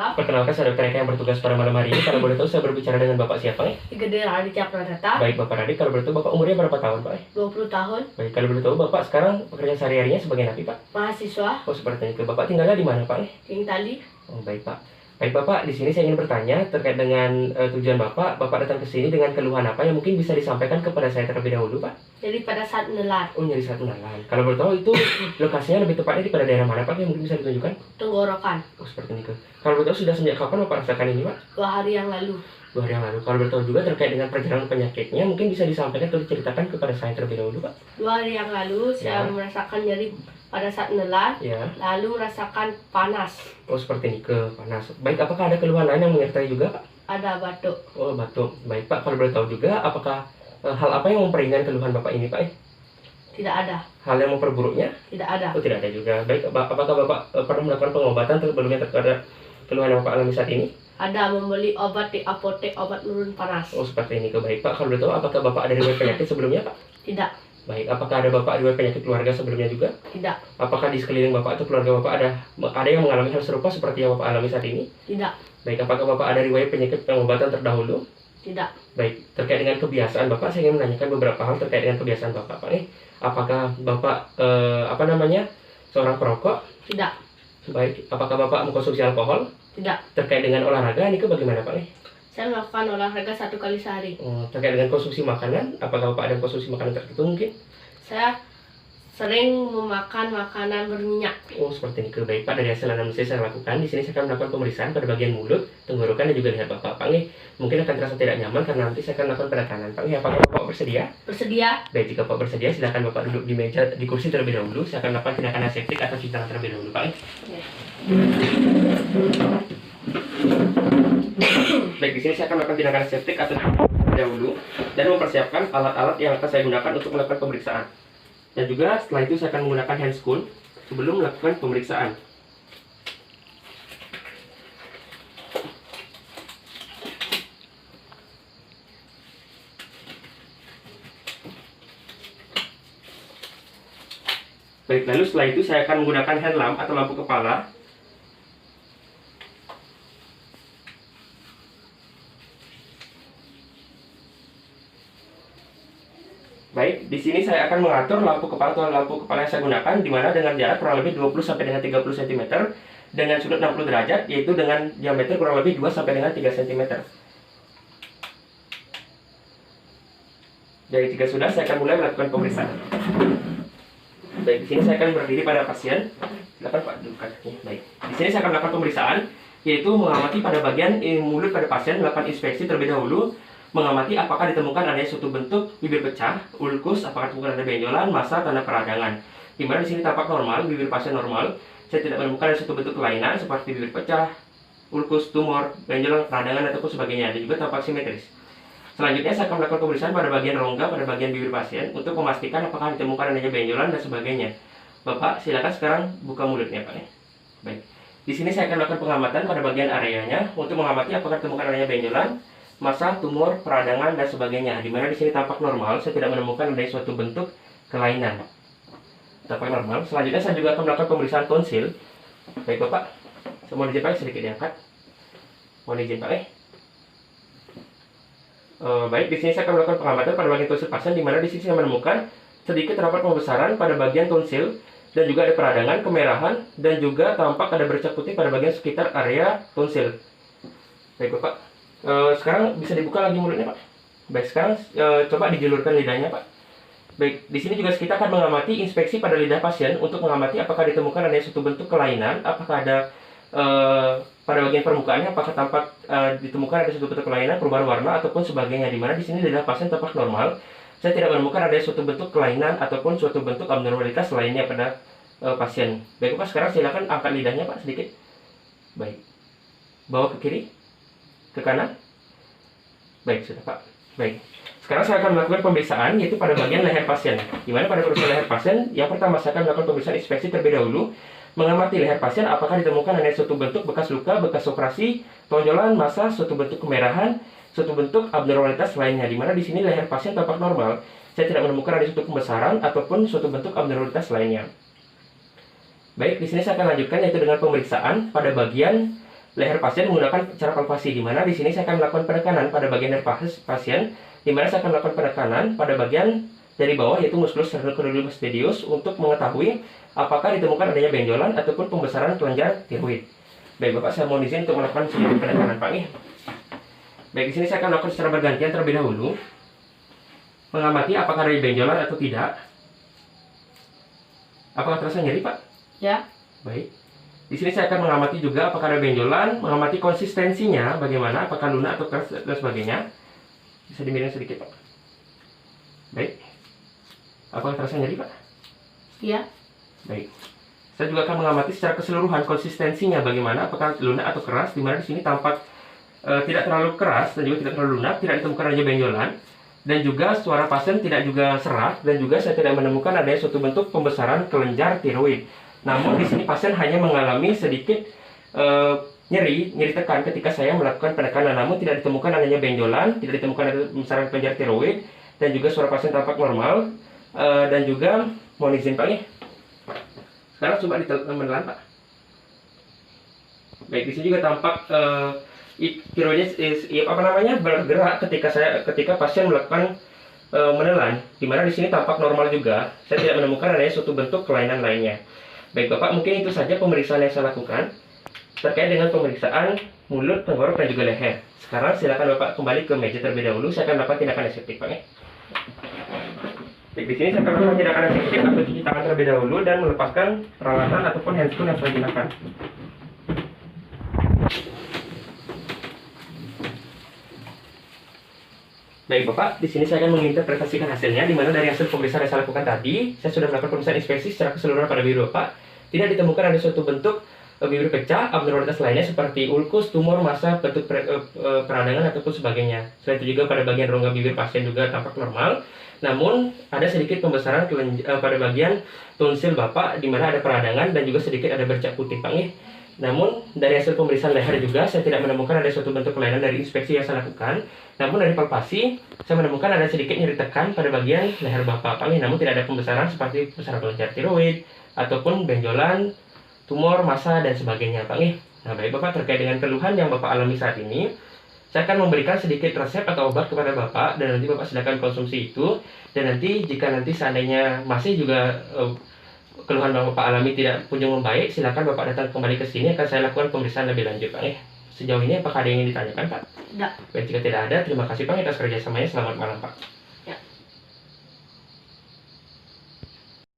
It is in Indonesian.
malam. Perkenalkan, saya Dr. Eka yang bertugas pada malam hari ini. Kalau boleh tahu, saya berbicara dengan Bapak siapa nih? Igede Raditya Pradata. Baik, Bapak Radik. Kalau boleh tahu, Bapak umurnya berapa tahun, Pak? 20 tahun. Baik, kalau boleh tahu, Bapak sekarang pekerjaan sehari-harinya sebagai napi, Pak? Mahasiswa. Oh, seperti itu. Bapak tinggalnya di mana, Pak? King Tali. Oh, baik, Pak. Baik, Bapak. Di sini saya ingin bertanya terkait dengan tujuan Bapak. Bapak datang ke sini dengan keluhan apa yang mungkin bisa disampaikan kepada saya terlebih dahulu, Pak? Jadi pada saat nelan. Oh, nyeri saat menelan. Kalau boleh tahu, itu lokasinya lebih tepatnya di pada daerah mana, Pak? Yang mungkin bisa ditunjukkan? Tenggorokan. Oh, seperti itu. Kalau boleh tahu, sudah sejak kapan Bapak rasakan ini, Pak? 2 hari yang lalu. 2 hari yang lalu. Kalau boleh tahu juga terkait dengan perjalanan penyakitnya, mungkin bisa disampaikan atau diceritakan kepada saya terlebih dahulu, Pak? 2 hari yang lalu saya merasakan nyeri pada saat nelan. Ya. Lalu merasakan panas. Oh, seperti ini, ke panas. Baik, apakah ada keluhan lain yang menyertai juga, Pak? Ada batuk. Oh, batuk. Baik, Pak. Kalau boleh tahu juga, apakah hal apa yang memperingan keluhan Bapak ini, Pak? Tidak ada. Hal yang memperburuknya? Tidak ada. Oh, tidak ada juga. Baik, apakah Bapak pernah melakukan pengobatan sebelumnya terhadap keluhan yang Bapak alami saat ini? Ada membeli obat di apotek, obat nurun panas. Oh, seperti ini, ke baik, Pak. Kalau boleh tahu, apakah Bapak ada riwayat penyakit sebelumnya, Pak? Tidak. Baik, apakah ada Bapak riwayat penyakit keluarga sebelumnya juga? Tidak. Apakah di sekeliling Bapak atau keluarga Bapak ada yang mengalami hal serupa seperti yang Bapak alami saat ini? Tidak. Baik, apakah Bapak ada riwayat penyakit pengobatan terdahulu? Tidak. Baik, terkait dengan kebiasaan Bapak, saya ingin menanyakan beberapa hal terkait dengan kebiasaan Bapak, Pak. Apakah Bapak seorang perokok? Tidak. Baik, apakah Bapak mengkonsumsi alkohol? Tidak. Terkait dengan olahraga, ini bagaimana, Pak? Saya melakukan olahraga 1 kali sehari. Terkait dengan konsumsi makanan, apakah Bapak ada konsumsi makanan tertentu mungkin? Saya sering memakan makanan berminyak. Oh, seperti ini. Baik, Pak. Dari hasil anamnesis saya lakukan, di sini saya akan melakukan pemeriksaan pada bagian mulut, tenggorokan, dan juga lihat Bapak. Pak, mungkin akan terasa tidak nyaman karena nanti saya akan melakukan penekanan. Pak, apakah Bapak bersedia? Bersedia. Baik, jika Bapak bersedia, silakan Bapak duduk di meja, di kursi terlebih dahulu. Saya akan melakukan tindakan aseptik atau cuci tangan terlebih dahulu, Pak. Ya. Baik, di sini saya akan melakukan tindakan aseptik atau dahulu dan mempersiapkan alat-alat yang akan saya gunakan untuk melakukan pemeriksaan. Dan juga setelah itu saya akan menggunakan handscoon sebelum melakukan pemeriksaan. Baik, lalu setelah itu saya akan menggunakan hand lamp atau lampu kepala. Baik, di sini saya akan mengatur lampu kepala atau lampu kepala yang saya gunakan, di mana dengan jarak kurang lebih 20 sampai dengan 30 cm dengan sudut 60 derajat, yaitu dengan diameter kurang lebih 2 sampai dengan 3 cm. Dari jika sudah, saya akan mulai melakukan pemeriksaan. Baik, di sini saya akan berdiri pada pasien. Silakan Pak, duduk kakinya. Baik, di sini saya akan melakukan pemeriksaan, yaitu mengamati pada bagian mulut pada pasien, melakukan inspeksi terlebih dahulu, mengamati apakah ditemukan adanya suatu bentuk bibir pecah, ulkus, apakah ditemukan ada benjolan, massa, tanda peradangan. Di mana di sini tampak normal, bibir pasien normal. Saya tidak menemukan ada suatu bentuk kelainan seperti bibir pecah, ulkus, tumor, benjolan, peradangan ataupun sebagainya. Dan juga tampak simetris. Selanjutnya saya akan melakukan pemeriksaan pada bagian rongga, pada bagian bibir pasien untuk memastikan apakah ditemukan adanya benjolan dan sebagainya. Bapak, silakan sekarang buka mulutnya, Pak. Baik. Di sini saya akan melakukan pengamatan pada bagian areanya untuk mengamati apakah ditemukan adanya benjolan, massa, tumor, peradangan, dan sebagainya. Di mana di sini tampak normal, saya tidak menemukan adanya suatu bentuk kelainan. Tampak normal. Selanjutnya saya juga akan melakukan pemeriksaan tonsil. Baik, Bapak. Saya mohon izin, Pak, sedikit diangkat. Mohon izin, Pak. Baik, di sini saya akan melakukan pengamatan pada bagian tonsil pasien, di mana di sini saya menemukan sedikit terdapat pembesaran pada bagian tonsil dan juga ada peradangan, kemerahan, dan juga tampak ada bercak putih pada bagian sekitar area tonsil. Baik, Bapak. Sekarang bisa dibuka lagi mulutnya, Pak. Baik, sekarang coba dijulurkan lidahnya, Pak. Baik, di sini juga kita akan mengamati inspeksi pada lidah pasien untuk mengamati apakah ditemukan adanya suatu bentuk kelainan, apakah ada pada bagian permukaannya apakah tampak ditemukan ada suatu bentuk kelainan, perubahan warna ataupun sebagainya. Di mana di sini lidah pasien tampak normal. Saya tidak menemukan ada suatu bentuk kelainan ataupun suatu bentuk abnormalitas lainnya pada pasien. Baik, Pak, sekarang silakan angkat lidahnya, Pak, sedikit. Baik. Bawa ke kiri. Ke kanan. Baik, sudah, Pak. Baik. Sekarang saya akan melakukan pemeriksaan yaitu pada bagian leher pasien. Di mana pada bagian leher pasien, yang pertama saya akan melakukan pemeriksaan inspeksi terlebih dahulu, mengamati leher pasien apakah ditemukan adanya suatu bentuk bekas luka, bekas operasi, tonjolan, massa, suatu bentuk kemerahan, suatu bentuk abnormalitas lainnya. Di mana di sini leher pasien tampak normal. Saya tidak menemukan ada suatu pembesaran ataupun suatu bentuk abnormalitas lainnya. Baik, di sini saya akan lanjutkan yaitu dengan pemeriksaan pada bagian leher pasien menggunakan cara palpasi, di mana di sini saya akan melakukan penekanan pada bagian leher pasien, di mana saya akan melakukan penekanan pada bagian dari bawah yaitu musculus sternocondylus medius untuk mengetahui apakah ditemukan adanya benjolan ataupun pembesaran kelenjar tiroid. Baik Bapak, saya mohon izin untuk melakukan sedikit penekanan Pak nih. Baik, di sini saya akan melakukan secara bergantian terlebih dahulu. Mengamati apakah ada benjolan atau tidak. Apakah terasa nyeri Pak? Ya. Baik. Di sini saya akan mengamati juga apakah ada benjolan, mengamati konsistensinya bagaimana, apakah lunak atau keras dan sebagainya. Bisa dimiringin sedikit Pak. Baik. Apakah terasa nyeri Pak? Iya. Baik. Saya juga akan mengamati secara keseluruhan konsistensinya bagaimana, apakah lunak atau keras, di mana di sini tampak tidak terlalu keras dan juga tidak terlalu lunak, tidak ditemukan adanya benjolan, dan juga suara pasien tidak juga serak, dan juga saya tidak menemukan adanya suatu bentuk pembesaran kelenjar tiroid. Namun di sini pasien hanya mengalami sedikit nyeri tekan ketika saya melakukan penekanan, namun tidak ditemukan adanya benjolan, tidak ditemukan adanya pembesaran kelenjar tiroid, dan juga suara pasien tampak normal. Dan juga mohon izin Pak nih. Sekarang coba menelan Pak. Baik, di sini juga tampak tiroidnya bergerak ketika pasien melakukan menelan, di mana di sini tampak normal juga. Saya tidak menemukan adanya suatu bentuk kelainan lainnya. Baik Bapak, mungkin itu saja pemeriksaan yang saya lakukan terkait dengan pemeriksaan mulut, tenggorok, dan juga leher. Sekarang silakan Bapak kembali ke meja terlebih dahulu. Saya akan melakukan tindakan aseptik Pak ya. Baik, di sini saya akan melakukan tindakan aseptik atau cuci tangan terlebih dahulu dan melepaskan peralatan ataupun handscoon yang saya gunakan. Baik Bapak, di sini saya akan menginterpretasikan hasilnya, di mana dari hasil pemeriksaan yang saya lakukan tadi, saya sudah melakukan pemeriksaan inspeksi secara keseluruhan pada bibir Bapak. Tidak ditemukan ada suatu bentuk bibir pecah, abnormalitas lainnya seperti ulkus, tumor, massa, bentuk peradangan ataupun sebagainya. Selain itu juga pada bagian rongga bibir pasien juga tampak normal. Namun ada sedikit pembesaran pada bagian tonsil Bapak, di mana ada peradangan dan juga sedikit ada bercak putih Pak nih. Namun dari hasil pemeriksaan leher juga saya tidak menemukan ada suatu bentuk kelainan dari inspeksi yang saya lakukan. Namun dari palpasi saya menemukan ada sedikit nyeri tekan pada bagian leher Bapak Pak nih. Namun tidak ada pembesaran seperti pembesaran kelenjar tiroid ataupun benjolan, tumor, massa, dan sebagainya Pak nih. Nah baik Bapak, terkait dengan keluhan yang Bapak alami saat ini, saya akan memberikan sedikit resep atau obat kepada Bapak, dan nanti Bapak silakan konsumsi itu. Dan nanti jika nanti seandainya masih juga keluhan yang Bapak alami tidak kunjung membaik, silakan Bapak datang kembali ke sini, akan saya lakukan pemeriksaan lebih lanjut Pak. Sejauh ini apakah ada yang ingin ditanyakan Pak? Tidak. Baik, jika tidak ada, terima kasih Pak atas kerjasamanya. Selamat malam Pak.